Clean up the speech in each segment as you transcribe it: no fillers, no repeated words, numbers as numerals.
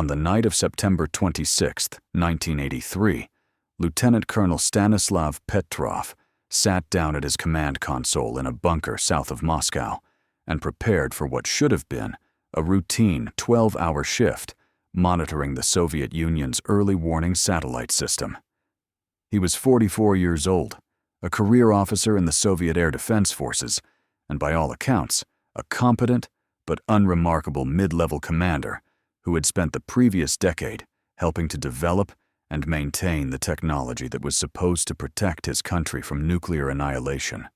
On the night of September 26, 1983, Lieutenant Colonel Stanislav Petrov sat down at his command console in a bunker south of Moscow and prepared for what should have been a routine 12-hour shift monitoring the Soviet Union's early warning satellite system. He was 44 years old, a career officer in the Soviet Air Defense Forces, and by all accounts, a competent but unremarkable mid-level commander who had spent the previous decade helping to develop and maintain the technology that was supposed to protect his country from nuclear annihilation.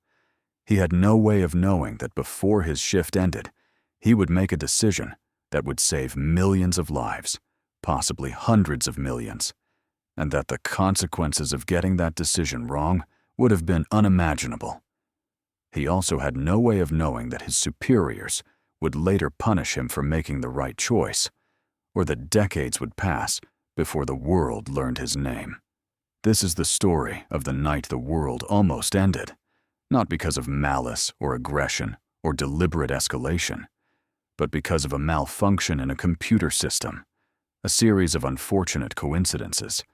He had no way of knowing that before his shift ended, he would make a decision that would save millions of lives, possibly hundreds of millions, and that the consequences of getting that decision wrong would have been unimaginable. He also had no way of knowing that his superiors would later punish him for making the right choice, or that decades would pass before the world learned his name. This is the story of the night the world almost ended, not because of malice or aggression or deliberate escalation, but because of a malfunction in a computer system, a series of unfortunate coincidences,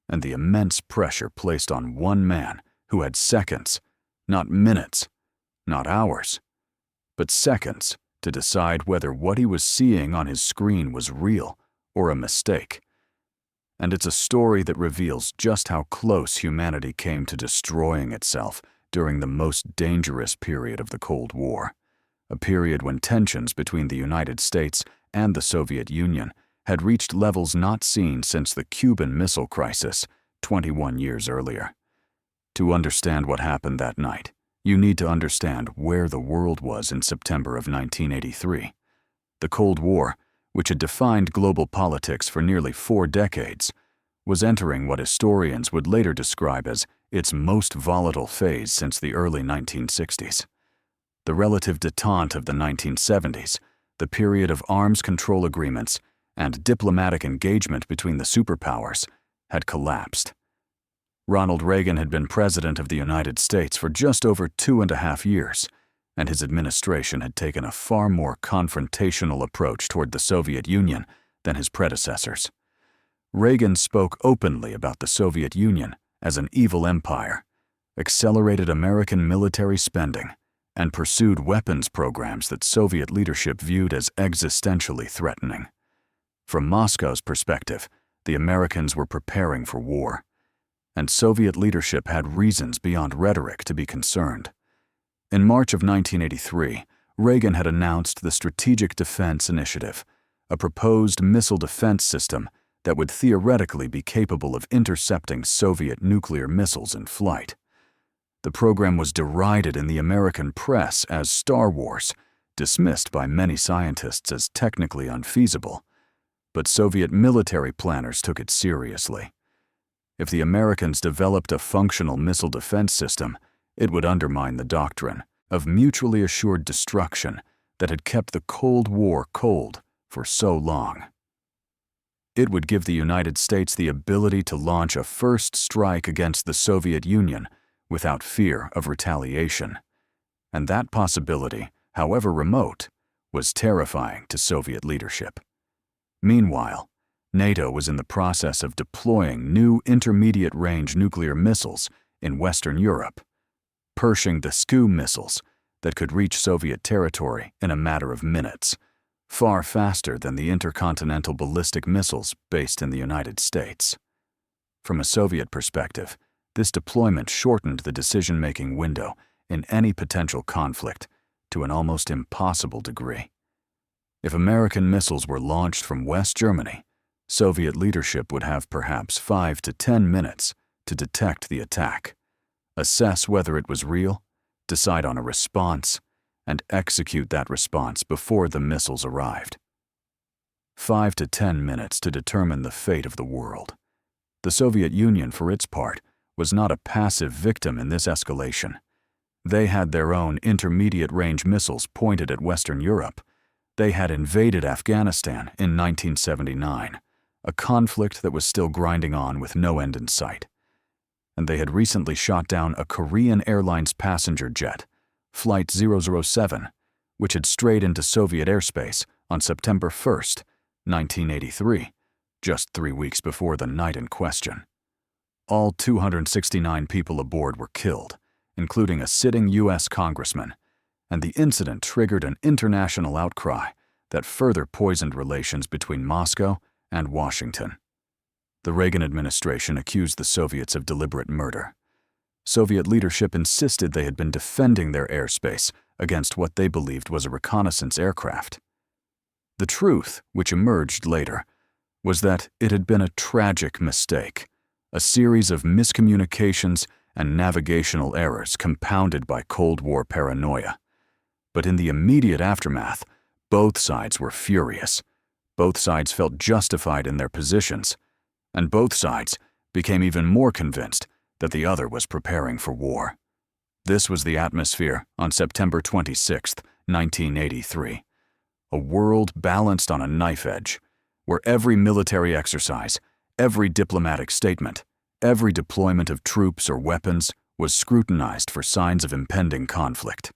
and the immense pressure placed on one man who had seconds, not minutes, not hours, but seconds to decide whether what he was seeing on his screen was real or a mistake. And it's a story that reveals just how close humanity came to destroying itself during the most dangerous period of the Cold War, a period when tensions between the United States and the Soviet Union had reached levels not seen since the Cuban Missile Crisis 21 years earlier. To understand what happened that night, you need to understand where the world was in September of 1983. The Cold War, which had defined global politics for nearly 4 decades, was entering what historians would later describe as its most volatile phase since the early 1960s. The relative détente of the 1970s, the period of arms control agreements and diplomatic engagement between the superpowers, had collapsed. Ronald Reagan had been president of the United States for just over 2.5 years, and his administration had taken a far more confrontational approach toward the Soviet Union than his predecessors. Reagan spoke openly about the Soviet Union as an evil empire, accelerated American military spending, and pursued weapons programs that Soviet leadership viewed as existentially threatening. From Moscow's perspective, the Americans were preparing for war, and Soviet leadership had reasons beyond rhetoric to be concerned. In March of 1983, Reagan had announced the Strategic Defense Initiative, a proposed missile defense system that would theoretically be capable of intercepting Soviet nuclear missiles in flight. The program was derided in the American press as Star Wars, dismissed by many scientists as technically unfeasible, but Soviet military planners took it seriously. If the Americans developed a functional missile defense system, it would undermine the doctrine of mutually assured destruction that had kept the Cold War cold for so long. It would give the United States the ability to launch a first strike against the Soviet Union without fear of retaliation. And that possibility, however remote, was terrifying to Soviet leadership. Meanwhile, NATO was in the process of deploying new intermediate-range nuclear missiles in Western Europe, Pershing the SCU missiles that could reach Soviet territory in a matter of minutes, far faster than the intercontinental ballistic missiles based in the United States. From a Soviet perspective, this deployment shortened the decision-making window in any potential conflict to an almost impossible degree. If American missiles were launched from West Germany, Soviet leadership would have perhaps 5 to 10 minutes to detect the attack, assess whether it was real, decide on a response, and execute that response before the missiles arrived. 5 to 10 minutes to determine the fate of the world. The Soviet Union, for its part, was not a passive victim in this escalation. They had their own intermediate-range missiles pointed at Western Europe. They had invaded Afghanistan in 1979, a conflict that was still grinding on with no end in sight. And they had recently shot down a Korean Airlines passenger jet, Flight 007, which had strayed into Soviet airspace on September 1, 1983, just 3 weeks before the night in question. All 269 people aboard were killed, including a sitting U.S. congressman, and the incident triggered an international outcry that further poisoned relations between Moscow and Washington. The Reagan administration accused the Soviets of deliberate murder. Soviet leadership insisted they had been defending their airspace against what they believed was a reconnaissance aircraft. The truth, which emerged later, was that it had been a tragic mistake, a series of miscommunications and navigational errors compounded by Cold War paranoia. But in the immediate aftermath, both sides were furious. Both sides felt justified in their positions, and both sides became even more convinced that the other was preparing for war. This was the atmosphere on September 26, 1983. A world balanced on a knife edge, where every military exercise, every diplomatic statement, every deployment of troops or weapons was scrutinized for signs of impending conflict.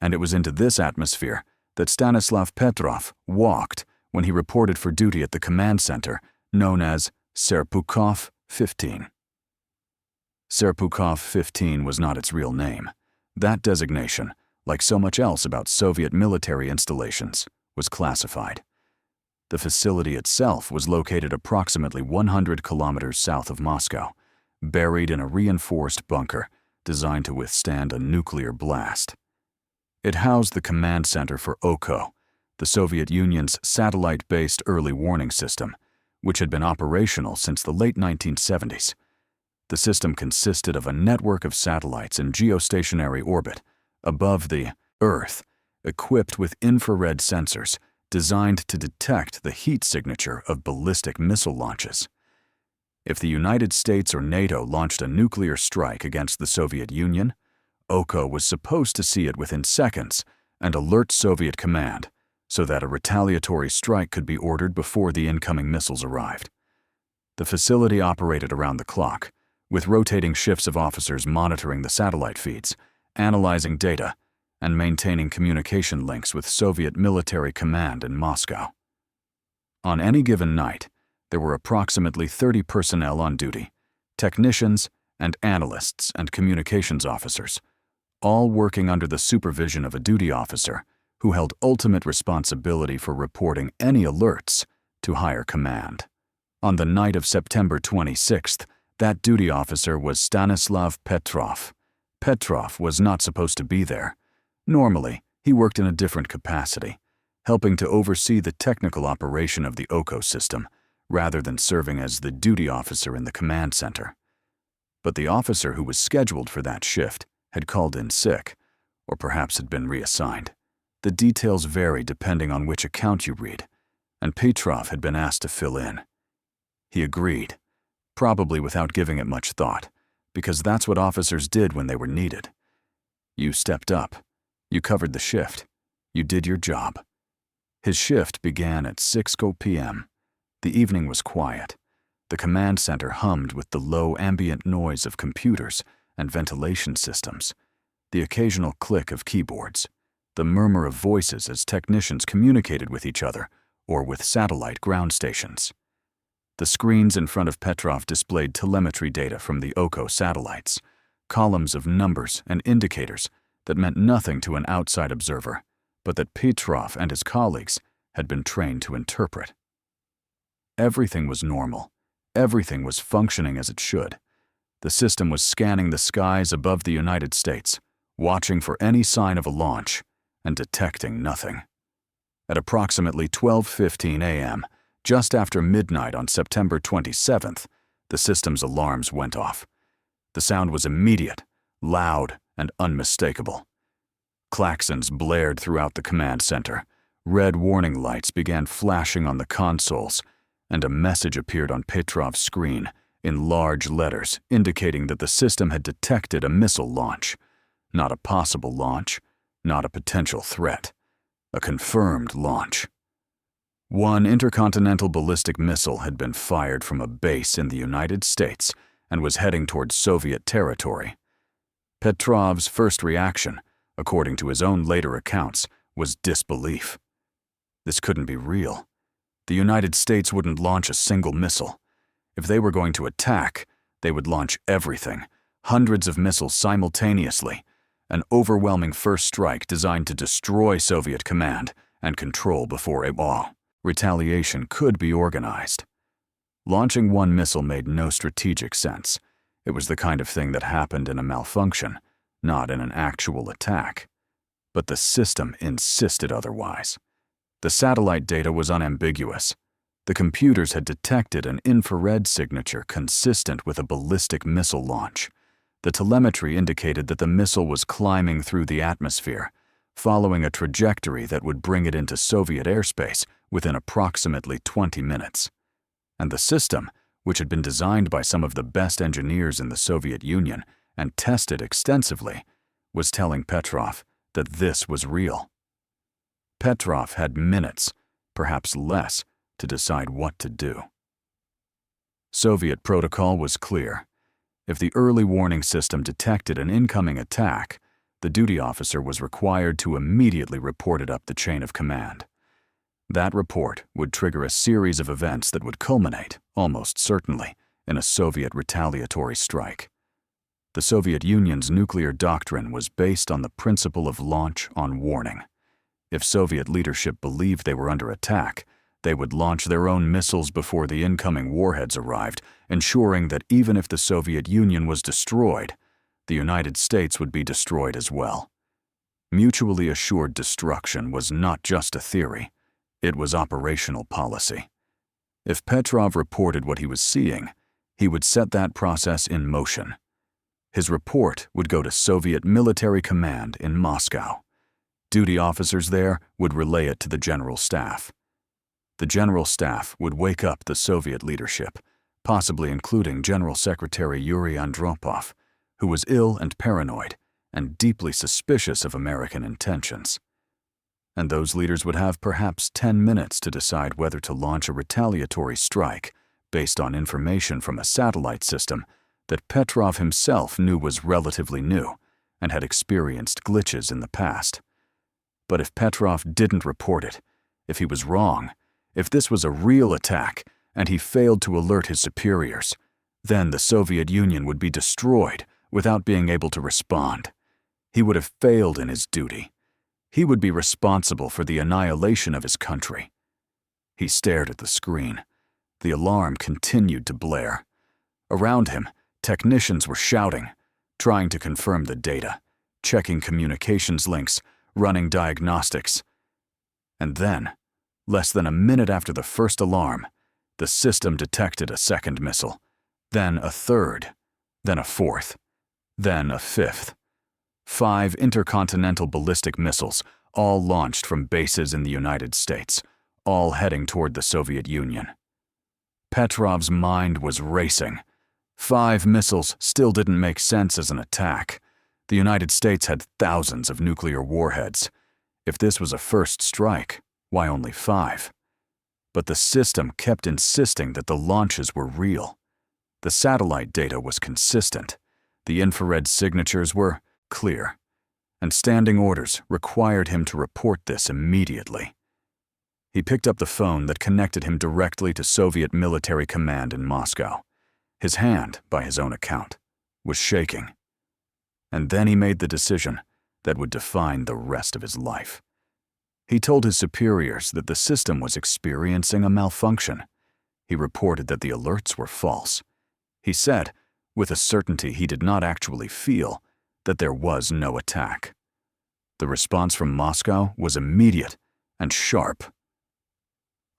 And it was into this atmosphere that Stanislav Petrov walked when he reported for duty at the command center known as Serpukhov 15. Serpukhov 15 was not its real name. That designation, like so much else about Soviet military installations, was classified. The facility itself was located approximately 100 kilometers south of Moscow, buried in a reinforced bunker designed to withstand a nuclear blast. It housed the command center for OKO, the Soviet Union's satellite-based early warning system, which had been operational since the late 1970s. The system consisted of a network of satellites in geostationary orbit above the Earth, equipped with infrared sensors designed to detect the heat signature of ballistic missile launches. If the United States or NATO launched a nuclear strike against the Soviet Union, OKO was supposed to see it within seconds and alert Soviet command so that a retaliatory strike could be ordered before the incoming missiles arrived. The facility operated around the clock, with rotating shifts of officers monitoring the satellite feeds, analyzing data, and maintaining communication links with Soviet military command in Moscow. On any given night, there were approximately 30 personnel on duty, technicians and analysts and communications officers, all working under the supervision of a duty officer who held ultimate responsibility for reporting any alerts to higher command. On the night of September 26th, that duty officer was Stanislav Petrov. Petrov was not supposed to be there. Normally, he worked in a different capacity, helping to oversee the technical operation of the OKO system, rather than serving as the duty officer in the command center. But the officer who was scheduled for that shift had called in sick, or perhaps had been reassigned. The details vary depending on which account you read, and Petrov had been asked to fill in. He agreed, probably without giving it much thought, because that's what officers did when they were needed. You stepped up. You covered the shift. You did your job. His shift began at 6:00 p.m. The evening was quiet. The command center hummed with the low ambient noise of computers and ventilation systems, the occasional click of keyboards, the murmur of voices as technicians communicated with each other or with satellite ground stations. The screens in front of Petrov displayed telemetry data from the OKO satellites, columns of numbers and indicators that meant nothing to an outside observer, but that Petrov and his colleagues had been trained to interpret. Everything was normal. Everything was functioning as it should. The system was scanning the skies above the United States, watching for any sign of a launch, and detecting nothing. At approximately 12:15 a.m., just after midnight on September 27th, the system's alarms went off. The sound was immediate, loud, and unmistakable. Klaxons blared throughout the command center. Red warning lights began flashing on the consoles, and a message appeared on Petrov's screen in large letters indicating that the system had detected a missile launch. Not a possible launch, not a potential threat. A confirmed launch. One intercontinental ballistic missile had been fired from a base in the United States and was heading towards Soviet territory. Petrov's first reaction, according to his own later accounts, was disbelief. This couldn't be real. The United States wouldn't launch a single missile. If they were going to attack, they would launch everything, hundreds of missiles simultaneously, an overwhelming first strike designed to destroy Soviet command and control before retaliation could be organized. Launching one missile made no strategic sense. It was the kind of thing that happened in a malfunction, not in an actual attack. But the system insisted otherwise. The satellite data was unambiguous. The computers had detected an infrared signature consistent with a ballistic missile launch. The telemetry indicated that the missile was climbing through the atmosphere, following a trajectory that would bring it into Soviet airspace within approximately 20 minutes. And the system, which had been designed by some of the best engineers in the Soviet Union and tested extensively, was telling Petrov that this was real. Petrov had minutes, perhaps less, to decide what to do. Soviet protocol was clear. If the early warning system detected an incoming attack, the duty officer was required to immediately report it up the chain of command. That report would trigger a series of events that would culminate, almost certainly, in a Soviet retaliatory strike. The Soviet Union's nuclear doctrine was based on the principle of launch on warning. If Soviet leadership believed they were under attack, they would launch their own missiles before the incoming warheads arrived, ensuring that even if the Soviet Union was destroyed, the United States would be destroyed as well. Mutually assured destruction was not just a theory, it was operational policy. If Petrov reported what he was seeing, he would set that process in motion. His report would go to Soviet military command in Moscow. Duty officers there would relay it to the General Staff. The General Staff would wake up the Soviet leadership, possibly including General Secretary Yuri Andropov, who was ill and paranoid and deeply suspicious of American intentions. And those leaders would have perhaps 10 minutes to decide whether to launch a retaliatory strike based on information from a satellite system that Petrov himself knew was relatively new and had experienced glitches in the past. But if Petrov didn't report it, if he was wrong, if this was a real attack and he failed to alert his superiors, then the Soviet Union would be destroyed without being able to respond. He would have failed in his duty. He would be responsible for the annihilation of his country. He stared at the screen. The alarm continued to blare. Around him, technicians were shouting, trying to confirm the data, checking communications links, running diagnostics. And then, less than a minute after the first alarm, the system detected a second missile, then a third, then a fourth, then a fifth. 5 intercontinental ballistic missiles, all launched from bases in the United States, all heading toward the Soviet Union. Petrov's mind was racing. 5 missiles still didn't make sense as an attack. The United States had thousands of nuclear warheads. If this was a first strike, why only 5? But the system kept insisting that the launches were real. The satellite data was consistent. The infrared signatures were clear. And standing orders required him to report this immediately. He picked up the phone that connected him directly to Soviet military command in Moscow. His hand, by his own account, was shaking. And then he made the decision that would define the rest of his life. He told his superiors that the system was experiencing a malfunction. He reported that the alerts were false. He said, with a certainty he did not actually feel, that there was no attack. The response from Moscow was immediate and sharp.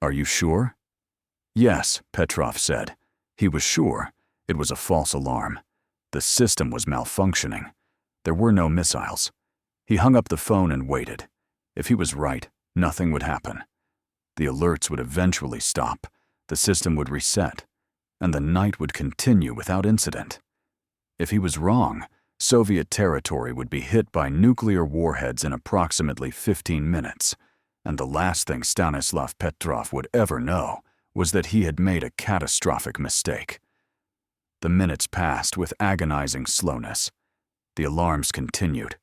"Are you sure?" "Yes," Petrov said. He was sure. It was a false alarm. The system was malfunctioning. There were no missiles. He hung up the phone and waited. If he was right, nothing would happen. The alerts would eventually stop, the system would reset, and the night would continue without incident. If he was wrong, Soviet territory would be hit by nuclear warheads in approximately 15 minutes, and the last thing Stanislav Petrov would ever know was that he had made a catastrophic mistake. The minutes passed with agonizing slowness. The alarms continued.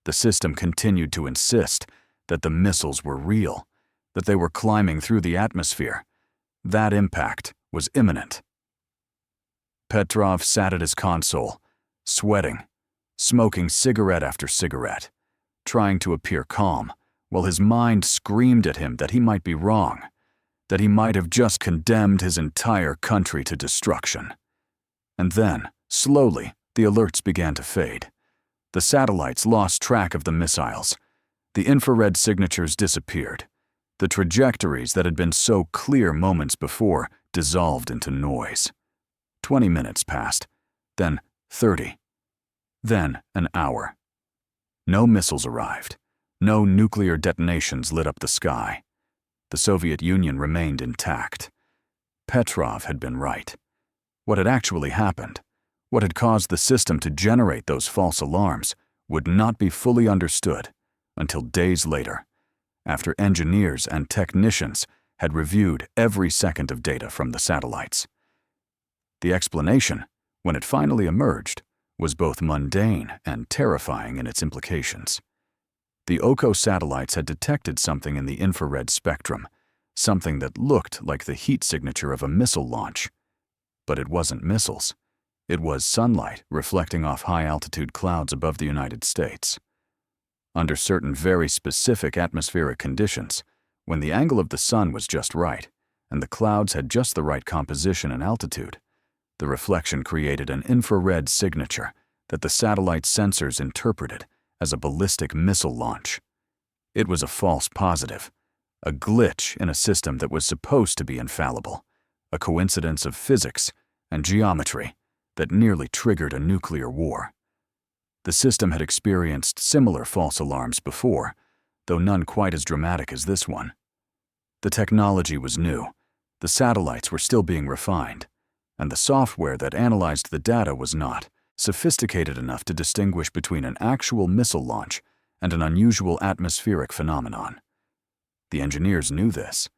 The system continued to insist that the missiles were real, that they were climbing through the atmosphere, That impact was imminent. Petrov sat at his console, sweating, smoking cigarette after cigarette, trying to appear calm, while his mind screamed at him that he might be wrong, that he might have just condemned his entire country to destruction. And then, slowly, the alerts began to fade. The satellites lost track of the missiles. The infrared signatures disappeared. The trajectories that had been so clear moments before dissolved into noise. 20 minutes passed, then 30, then an hour. No missiles arrived. No nuclear detonations lit up the sky. The Soviet Union remained intact. Petrov had been right. What had actually happened, what had caused the system to generate those false alarms, would not be fully understood until days later, after engineers and technicians had reviewed every second of data from the satellites. The explanation, when it finally emerged, was both mundane and terrifying in its implications. The OCO satellites had detected something in the infrared spectrum, something that looked like the heat signature of a missile launch. But it wasn't missiles. It was sunlight reflecting off high-altitude clouds above the United States. Under certain very specific atmospheric conditions, when the angle of the sun was just right, and the clouds had just the right composition and altitude, the reflection created an infrared signature that the satellite sensors interpreted as a ballistic missile launch. It was a false positive, a glitch in a system that was supposed to be infallible, a coincidence of physics and geometry that nearly triggered a nuclear war. The system had experienced similar false alarms before, though none quite as dramatic as this one. The technology was new, the satellites were still being refined, and the software that analyzed the data was not sophisticated enough to distinguish between an actual missile launch and an unusual atmospheric phenomenon. The engineers knew this.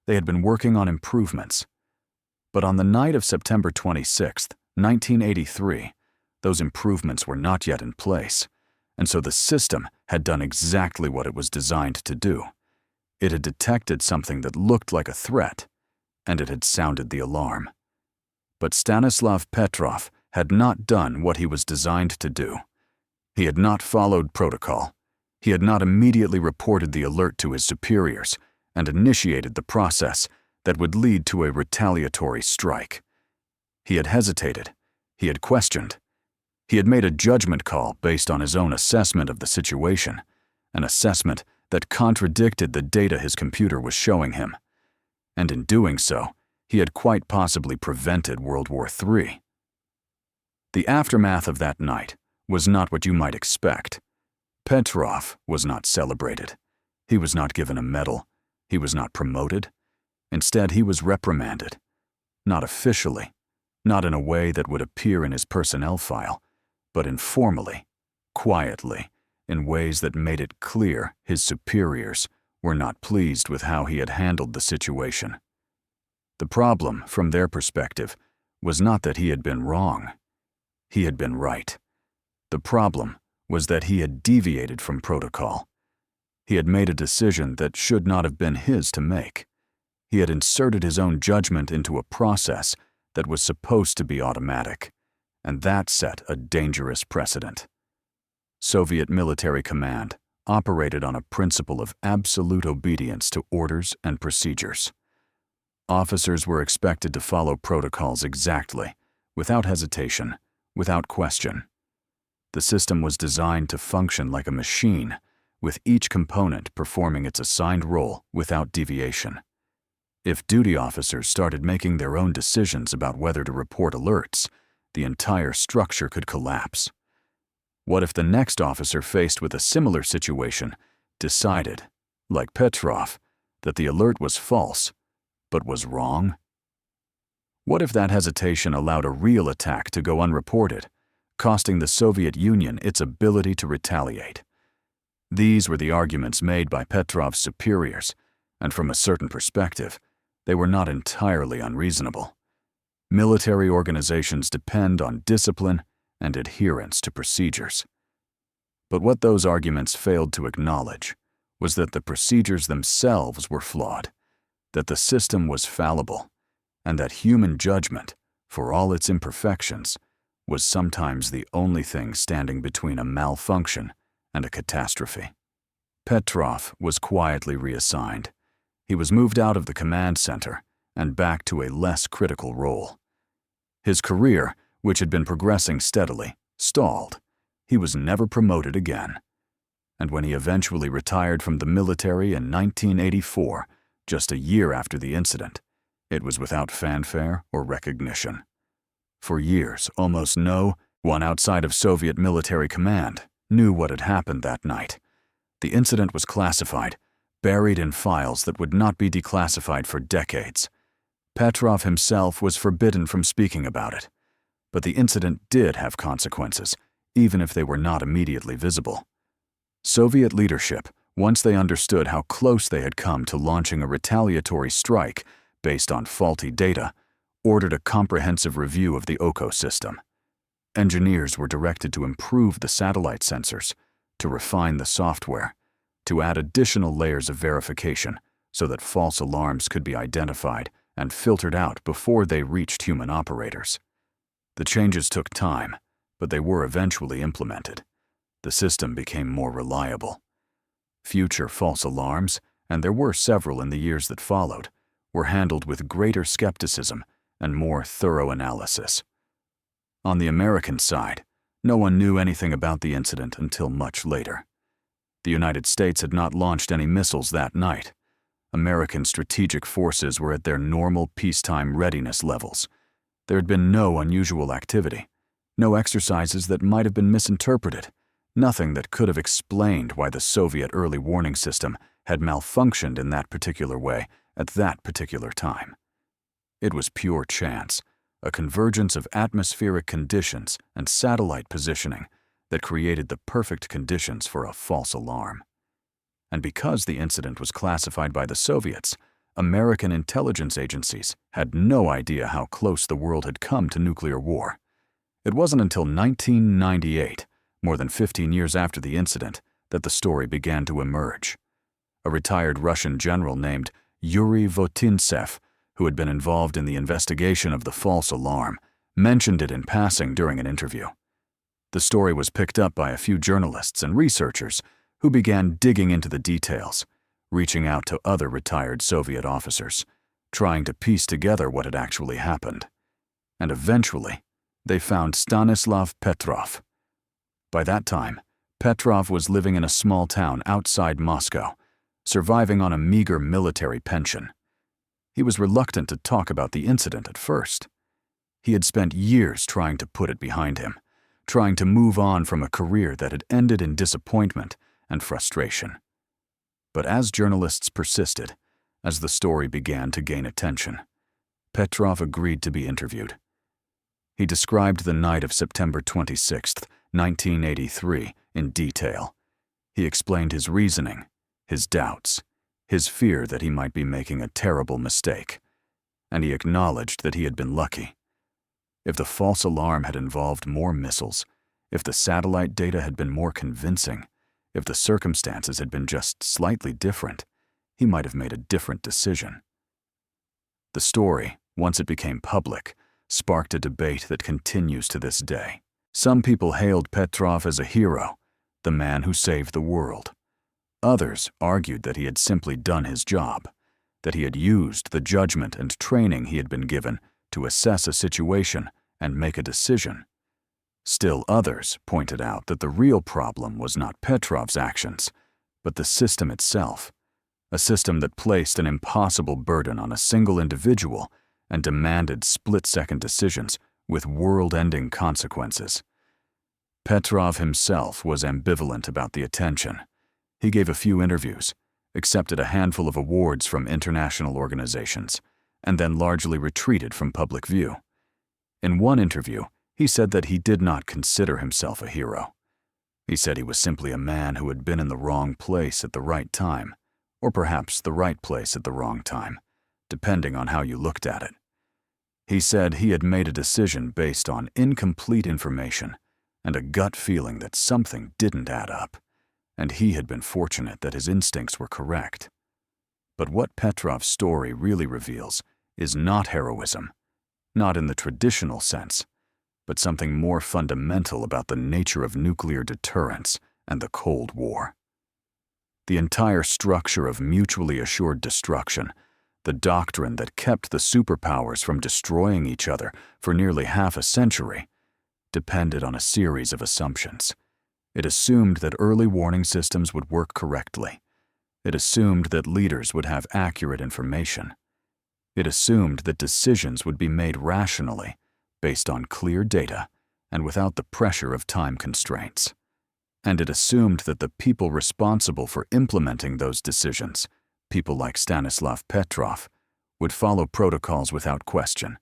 They had been working on improvements. But on the night of September 26, 1983, those improvements were not yet in place, and so the system had done exactly what it was designed to do. It had detected something that looked like a threat, and it had sounded the alarm. But Stanislav Petrov had not done what he was designed to do. He had not followed protocol. He had not immediately reported the alert to his superiors and initiated the process that would lead to a retaliatory strike. He had hesitated. He had questioned. He had made a judgment call based on his own assessment of the situation, an assessment that contradicted the data his computer was showing him. And in doing so, he had quite possibly prevented World War III. The aftermath of that night was not what you might expect. Petrov was not celebrated. He was not given a medal. He was not promoted. Instead, he was reprimanded. Not officially, not in a way that would appear in his personnel file, but informally, quietly, in ways that made it clear his superiors were not pleased with how he had handled the situation. The problem, from their perspective, was not that he had been wrong. He had been right. The problem was that he had deviated from protocol. He had made a decision that should not have been his to make. He had inserted his own judgment into a process that was supposed to be automatic, and that set a dangerous precedent. Soviet military command operated on a principle of absolute obedience to orders and procedures. Officers were expected to follow protocols exactly, without hesitation, without question. The system was designed to function like a machine, with each component performing its assigned role without deviation. If duty officers started making their own decisions about whether to report alerts, the entire structure could collapse. What if the next officer faced with a similar situation decided, like Petrov, that the alert was false, but was wrong? What if that hesitation allowed a real attack to go unreported, costing the Soviet Union its ability to retaliate? These were the arguments made by Petrov's superiors, and from a certain perspective, they were not entirely unreasonable. Military organizations depend on discipline and adherence to procedures. But what those arguments failed to acknowledge was that the procedures themselves were flawed, that the system was fallible, and that human judgment, for all its imperfections, was sometimes the only thing standing between a malfunction and a catastrophe. Petrov was quietly reassigned. He was moved out of the command center and back to a less critical role. His career, which had been progressing steadily, stalled. He was never promoted again. And when he eventually retired from the military in 1984, just a year after the incident, it was without fanfare or recognition. For years, almost no one outside of Soviet military command knew what had happened that night. The incident was classified, buried in files that would not be declassified for decades. Petrov himself was forbidden from speaking about it. But the incident did have consequences, even if they were not immediately visible. Soviet leadership, once they understood how close they had come to launching a retaliatory strike based on faulty data, ordered a comprehensive review of the OKO system. Engineers were directed to improve the satellite sensors, to refine the software, to add additional layers of verification so that false alarms could be identified and filtered out before they reached human operators. The changes took time, but they were eventually implemented. The system became more reliable. Future false alarms, and there were several in the years that followed, were handled with greater skepticism and more thorough analysis. On the American side, no one knew anything about the incident until much later. The United States had not launched any missiles that night. American strategic forces were at their normal peacetime readiness levels. There had been no unusual activity, no exercises that might have been misinterpreted, nothing that could have explained why the Soviet early warning system had malfunctioned in that particular way at that particular time. It was pure chance, a convergence of atmospheric conditions and satellite positioning that created the perfect conditions for a false alarm. And because the incident was classified by the Soviets, American intelligence agencies had no idea how close the world had come to nuclear war. It wasn't until 1998, more than 15 years after the incident, that the story began to emerge. A retired Russian general named Yuri Votintsev, who had been involved in the investigation of the false alarm, mentioned it in passing during an interview. The story was picked up by a few journalists and researchers who began digging into the details, reaching out to other retired Soviet officers, trying to piece together what had actually happened. And eventually, they found Stanislav Petrov. By that time, Petrov was living in a small town outside Moscow, surviving on a meager military pension. He was reluctant to talk about the incident at first. He had spent years trying to put it behind him, trying to move on from a career that had ended in disappointment and frustration. But as journalists persisted, as the story began to gain attention, Petrov agreed to be interviewed. He described the night of September 26, 1983, in detail. He explained his reasoning, his doubts, his fear that he might be making a terrible mistake, and he acknowledged that he had been lucky. If the false alarm had involved more missiles, if the satellite data had been more convincing, if the circumstances had been just slightly different, he might have made a different decision. The story, once it became public, sparked a debate that continues to this day. Some people hailed Petrov as a hero, the man who saved the world. Others argued that he had simply done his job, that he had used the judgment and training he had been given to assess a situation and make a decision. Still others pointed out that the real problem was not Petrov's actions, but the system itself, a system that placed an impossible burden on a single individual and demanded split-second decisions with world-ending consequences. Petrov himself was ambivalent about the attention. He gave a few interviews, accepted a handful of awards from international organizations, and then largely retreated from public view. In one interview, he said that he did not consider himself a hero. He said he was simply a man who had been in the wrong place at the right time, or perhaps the right place at the wrong time, depending on how you looked at it. He said he had made a decision based on incomplete information and a gut feeling that something didn't add up, and he had been fortunate that his instincts were correct. But what Petrov's story really reveals is not heroism, not in the traditional sense, but something more fundamental about the nature of nuclear deterrence and the Cold War. The entire structure of mutually assured destruction, the doctrine that kept the superpowers from destroying each other for nearly half a century, depended on a series of assumptions. It assumed that early warning systems would work correctly. It assumed that leaders would have accurate information. It assumed that decisions would be made rationally, based on clear data, and without the pressure of time constraints. And it assumed that the people responsible for implementing those decisions, people like Stanislav Petrov, would follow protocols without question.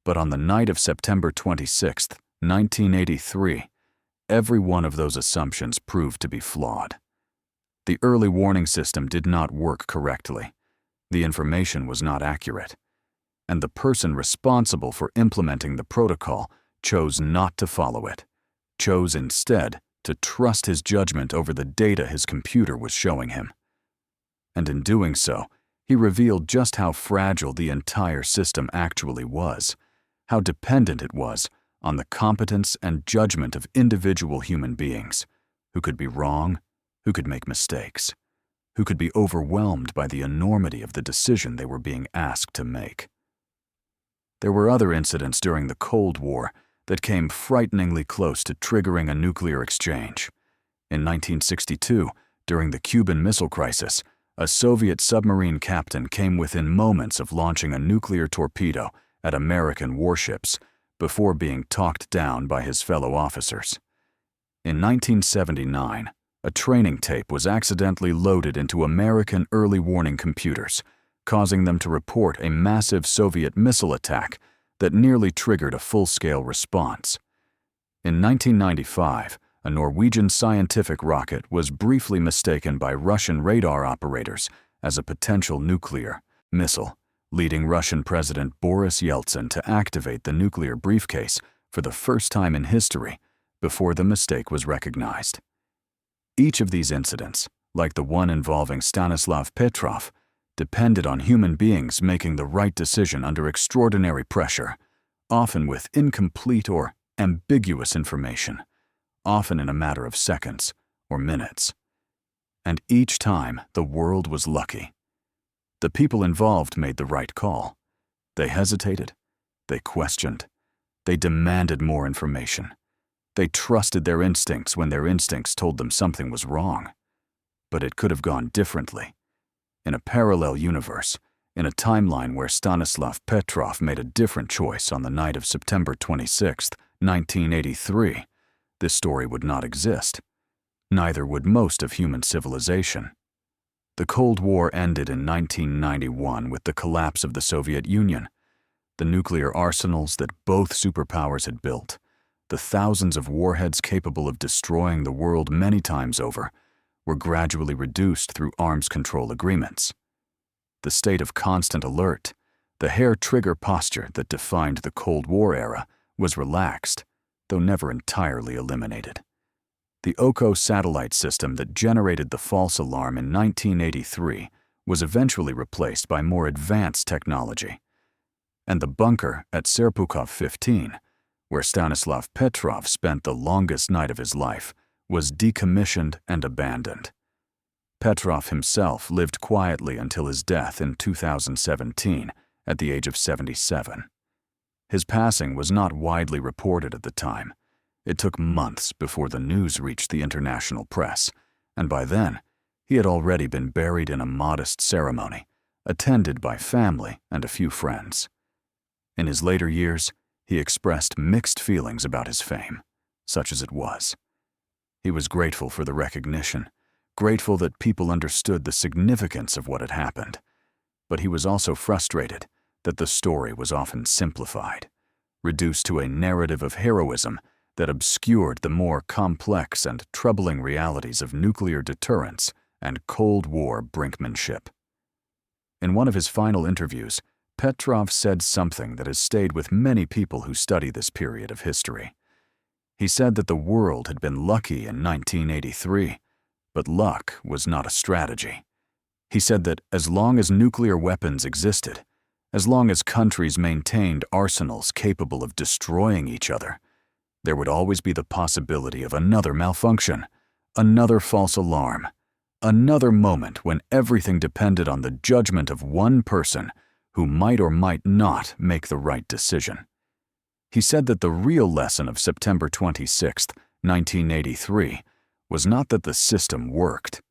But on the night of September 26, 1983, every one of those assumptions proved to be flawed. The early warning system did not work correctly. The information was not accurate. And the person responsible for implementing the protocol chose not to follow it, chose instead to trust his judgment over the data his computer was showing him. And in doing so, he revealed just how fragile the entire system actually was, how dependent it was on the competence and judgment of individual human beings, who could be wrong, who could make mistakes, who could be overwhelmed by the enormity of the decision they were being asked to make. There were other incidents during the Cold War that came frighteningly close to triggering a nuclear exchange. In 1962, during the Cuban Missile Crisis, a Soviet submarine captain came within moments of launching a nuclear torpedo at American warships before being talked down by his fellow officers. In 1979, a training tape was accidentally loaded into American early warning computers, causing them to report a massive Soviet missile attack that nearly triggered a full-scale response. In 1995, a Norwegian scientific rocket was briefly mistaken by Russian radar operators as a potential nuclear missile, leading Russian President Boris Yeltsin to activate the nuclear briefcase for the first time in history before the mistake was recognized. Each of these incidents, like the one involving Stanislav Petrov, depended on human beings making the right decision under extraordinary pressure, often with incomplete or ambiguous information, often in a matter of seconds or minutes. And each time, the world was lucky. The people involved made the right call. They hesitated. They questioned. They demanded more information. They trusted their instincts when their instincts told them something was wrong. But it could have gone differently. In a parallel universe, in a timeline where Stanislav Petrov made a different choice on the night of September 26, 1983, this story would not exist. Neither would most of human civilization. The Cold War ended in 1991 with the collapse of the Soviet Union. The nuclear arsenals that both superpowers had built, the thousands of warheads capable of destroying the world many times over, were gradually reduced through arms control agreements. The state of constant alert, the hair-trigger posture that defined the Cold War era, was relaxed, though never entirely eliminated. The OCO satellite system that generated the false alarm in 1983 was eventually replaced by more advanced technology. And the bunker at Serpukhov 15, where Stanislav Petrov spent the longest night of his life, was decommissioned and abandoned. Petrov himself lived quietly until his death in 2017 at the age of 77. His passing was not widely reported at the time. It took months before the news reached the international press, and by then, he had already been buried in a modest ceremony, attended by family and a few friends. In his later years, he expressed mixed feelings about his fame, such as it was. He was grateful for the recognition, grateful that people understood the significance of what had happened. But he was also frustrated that the story was often simplified, reduced to a narrative of heroism that obscured the more complex and troubling realities of nuclear deterrence and Cold War brinkmanship. In one of his final interviews, Petrov said something that has stayed with many people who study this period of history. He said that the world had been lucky in 1983, but luck was not a strategy. He said that as long as nuclear weapons existed, As long as countries maintained arsenals capable of destroying each other, there would always be the possibility of another malfunction, another false alarm, another moment when everything depended on the judgment of one person who might or might not make the right decision. He said that the real lesson of September 26, 1983, was not that the system worked,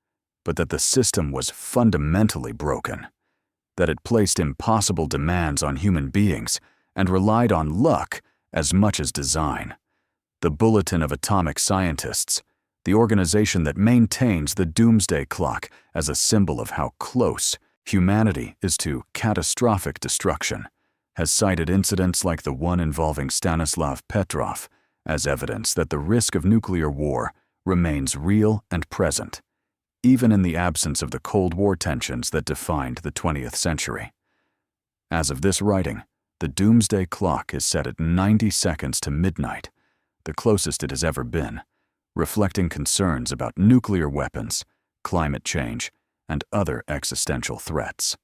but that the system was fundamentally broken, that it placed impossible demands on human beings and relied on luck as much as design. The Bulletin of Atomic Scientists, the organization that maintains the doomsday clock as a symbol of how close humanity is to catastrophic destruction, has cited incidents like the one involving Stanislav Petrov as evidence that the risk of nuclear war remains real and present, even in the absence of the Cold War tensions that defined the 20th century. As of this writing, the doomsday clock is set at 90 seconds to midnight, the closest it has ever been, reflecting concerns about nuclear weapons, climate change, and other existential threats.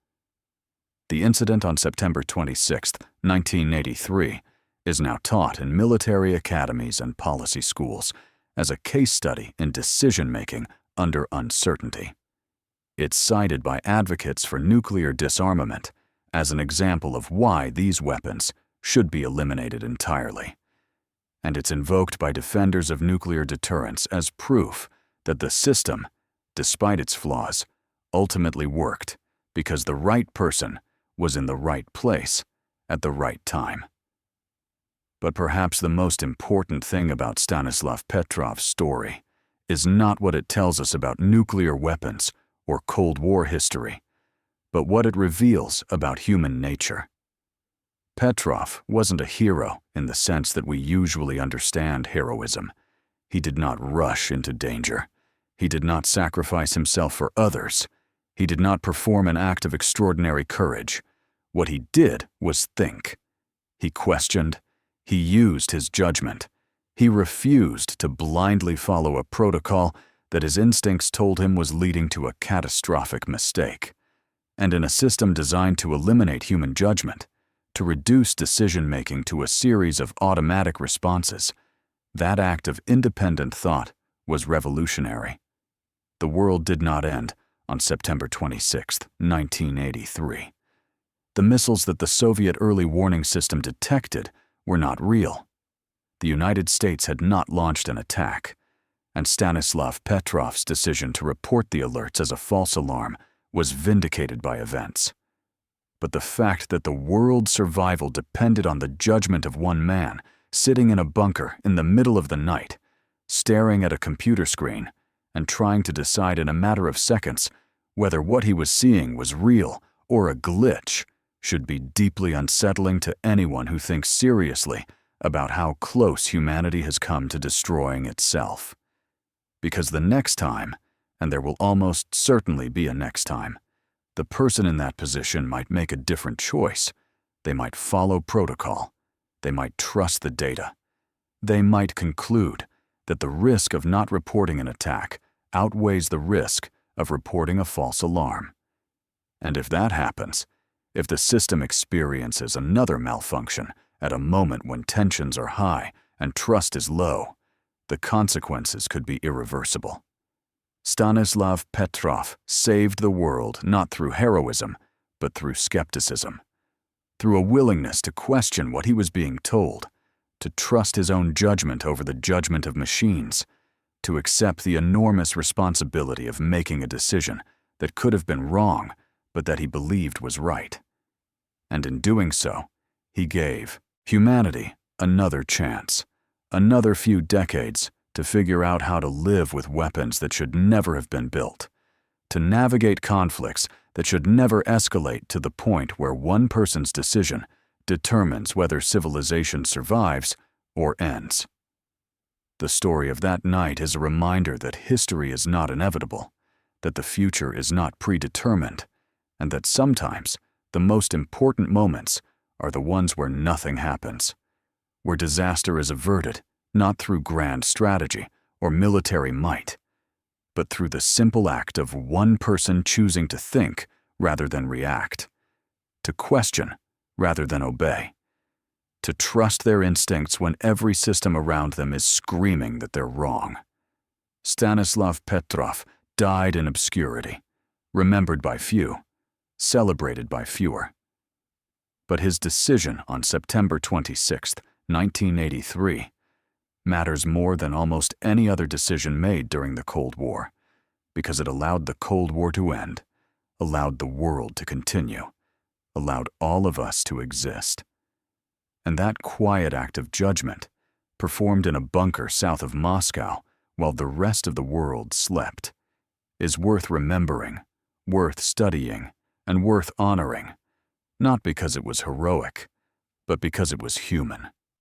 The incident on September 26, 1983, is now taught in military academies and policy schools as a case study in decision-making under uncertainty. It's cited by advocates for nuclear disarmament as an example of why these weapons should be eliminated entirely. And it's invoked by defenders of nuclear deterrence as proof that the system, despite its flaws, ultimately worked because the right person was in the right place at the right time. But perhaps the most important thing about Stanislav Petrov's story is not what it tells us about nuclear weapons or Cold War history, but what it reveals about human nature. Petrov wasn't a hero in the sense that we usually understand heroism. He did not rush into danger. He did not sacrifice himself for others. He did not perform an act of extraordinary courage. What he did was think. He questioned. He used his judgment. He refused to blindly follow a protocol that his instincts told him was leading to a catastrophic mistake. And in a system designed to eliminate human judgment, to reduce decision-making to a series of automatic responses, that act of independent thought was revolutionary. The world did not end on September 26, 1983. The missiles that the Soviet early warning system detected were not real. The United States had not launched an attack, and Stanislav Petrov's decision to report the alerts as a false alarm was vindicated by events. But the fact that the world's survival depended on the judgment of one man sitting in a bunker in the middle of the night, staring at a computer screen and trying to decide in a matter of seconds whether what he was seeing was real or a glitch should be deeply unsettling to anyone who thinks seriously about how close humanity has come to destroying itself. Because the next time, and there will almost certainly be a next time, the person in that position might make a different choice. They might follow protocol. They might trust the data. They might conclude that the risk of not reporting an attack outweighs the risk of reporting a false alarm. And if that happens, if the system experiences another malfunction at a moment when tensions are high and trust is low, the consequences could be irreversible. Stanislav Petrov saved the world not through heroism, but through skepticism, through a willingness to question what he was being told, to trust his own judgment over the judgment of machines, to accept the enormous responsibility of making a decision that could have been wrong, but that he believed was right. And in doing so, he gave humanity another chance, another few decades to figure out how to live with weapons that should never have been built, to navigate conflicts that should never escalate to the point where one person's decision determines whether civilization survives or ends. The story of that night is a reminder that history is not inevitable, that the future is not predetermined, and that sometimes the most important moments are the ones where nothing happens, where disaster is averted not through grand strategy or military might, but through the simple act of one person choosing to think rather than react, to question rather than obey. To trust their instincts when every system around them is screaming that they're wrong. Stanislav Petrov died in obscurity, remembered by few, celebrated by fewer. But his decision on September 26, 1983, matters more than almost any other decision made during the Cold War, because it allowed the Cold War to end, allowed the world to continue, allowed all of us to exist. And that quiet act of judgment, performed in a bunker south of Moscow while the rest of the world slept, is worth remembering, worth studying, and worth honoring, not because it was heroic, but because it was human.